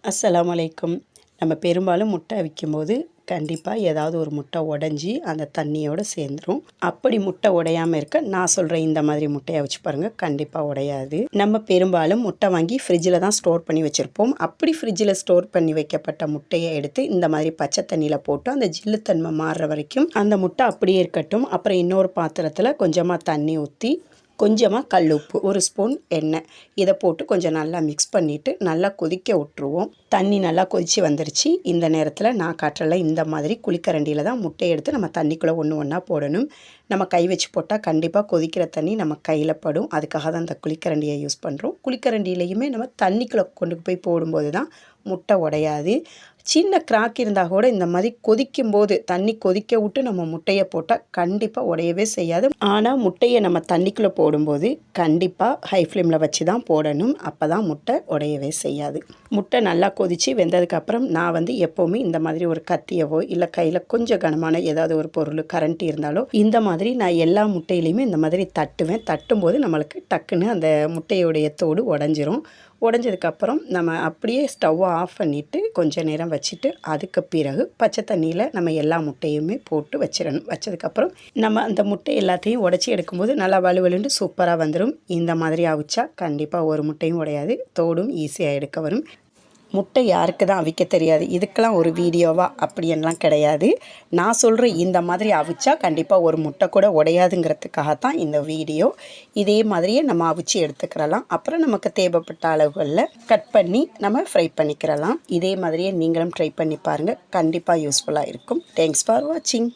அஸ்ஸலாமு அலைக்கும். நம்ம பெரும்பாலும் முட்டை அவிக்கும்போது கண்டிப்பாக ஏதாவது ஒரு முட்டை உடஞ்சி அந்த தண்ணியோடு சேர்ந்துடும். அப்படி முட்டை உடையாமல் இருக்க நான் சொல்கிற இந்த மாதிரி முட்டையை அவிச்சு பாருங்கள், கண்டிப்பாக உடையாது. நம்ம பெரும்பாலும் முட்டை வாங்கி ஃப்ரிட்ஜில் தான் ஸ்டோர் பண்ணி வச்சுருப்போம். அப்படி ஃப்ரிட்ஜில் ஸ்டோர் பண்ணி வைக்கப்பட்ட முட்டையை எடுத்து இந்த மாதிரி பச்சை தண்ணியில் போட்டு அந்த ஜில்லுத்தன்மை மாறுற வரைக்கும் அந்த முட்டை அப்படியே இருக்கட்டும். அப்புறம் இன்னொரு பாத்திரத்தில் கொஞ்சமாக தண்ணி ஊற்றி கொஞ்சமாக கல் உப்பு, ஒரு ஸ்பூன் எண்ணெய் இதை போட்டு கொஞ்சம் நல்லா மிக்ஸ் பண்ணிவிட்டு நல்லா கொதிக்க விட்டுருவோம். தண்ணி நல்லா கொதித்து வந்துருச்சு. இந்த நேரத்தில் நான் காட்டுறல இந்த மாதிரி குழிக்கரண்டியில் தான் முட்டையை எடுத்து நம்ம தண்ணிக்குள்ளே ஒன்று ஒன்றா போடணும். நம்ம கை வச்சு போட்டால் கண்டிப்பாக கொதிக்கிற தண்ணி நம்ம கையில் படும். அதுக்காக தான் அந்த குழிக்கரண்டியை யூஸ் பண்ணுறோம். குழிக்கரண்டியிலையுமே நம்ம தண்ணிக்குள்ளே கொண்டு போய் போடும்போது தான் முட்டை உடையாது. சின்ன கிராக் இருந்தால் கூட இந்த மாதிரி கொதிக்கும்போது தண்ணி கொதிக்க விட்டு நம்ம முட்டையை போட்டால் கண்டிப்பாக உடையவே செய்யாது. ஆனால் முட்டையை நம்ம தண்ணிக்குள்ளே போடும்போது கண்டிப்பாக ஹை ஃப்ளேமில் வச்சு தான் போடணும். அப்போ தான் முட்டை உடையவே செய்யாது. முட்டை நல்லா கொதித்து வெந்ததுக்கப்புறம் நான் எப்போவுமே இந்த மாதிரி ஒரு கத்தியவோ இல்லை கையில் கொஞ்சம் கனமான ஏதாவது ஒரு பொருள் கரண்ட் இருந்தாலோ இந்த மாதிரி நான் எல்லா முட்டையிலையுமே இந்த மாதிரி தட்டுவேன். தட்டும்போது நம்மளுக்கு டக்குன்னு அந்த முட்டையோடைய தோடு உடஞ்சிரும். உடஞ்சதுக்கப்புறம் நம்ம அப்படியே ஸ்டவ்வை ஆஃப் பண்ணிவிட்டு கொஞ்சம் நேரம் வச்சுட்டு அதுக்கு பிறகு பச்சை தண்ணியில் நம்ம எல்லா முட்டையுமே போட்டு வச்சிடணும். வச்சதுக்கப்புறம் நம்ம அந்த முட்டை எல்லாத்தையும் உடச்சி எடுக்கும்போது நல்லா வலுவலுன்னு சூப்பராக வந்துடும். இந்த மாதிரி அவிச்சா கண்டிப்பாக ஒரு முட்டையும் உடையாது, தோடும் ஈஸியாக எடுக்க வரும். முட்டை யாருக்கு தான் அவிக்க தெரியாது, இதுக்கெல்லாம் ஒரு வீடியோவா அப்படின்லாம் கிடையாது. நான் சொல்கிற இந்த மாதிரி அவிச்சா கண்டிப்பாக ஒரு முட்டை கூட உடையாதுங்கிறதுக்காகத்தான் இந்த வீடியோ. இதே மாதிரியே நம்ம அவிச்சு எடுத்துக்கிறலாம். அப்புறம் நமக்கு தேவைப்பட்ட அளவுகளில் கட் பண்ணி நம்ம ஃப்ரை பண்ணிக்கிறலாம். இதே மாதிரியே நீங்களும் ட்ரை பண்ணி பாருங்கள், கண்டிப்பாக யூஸ்ஃபுல்லாக இருக்கும். தேங்க்ஸ் ஃபார் வாட்சிங்.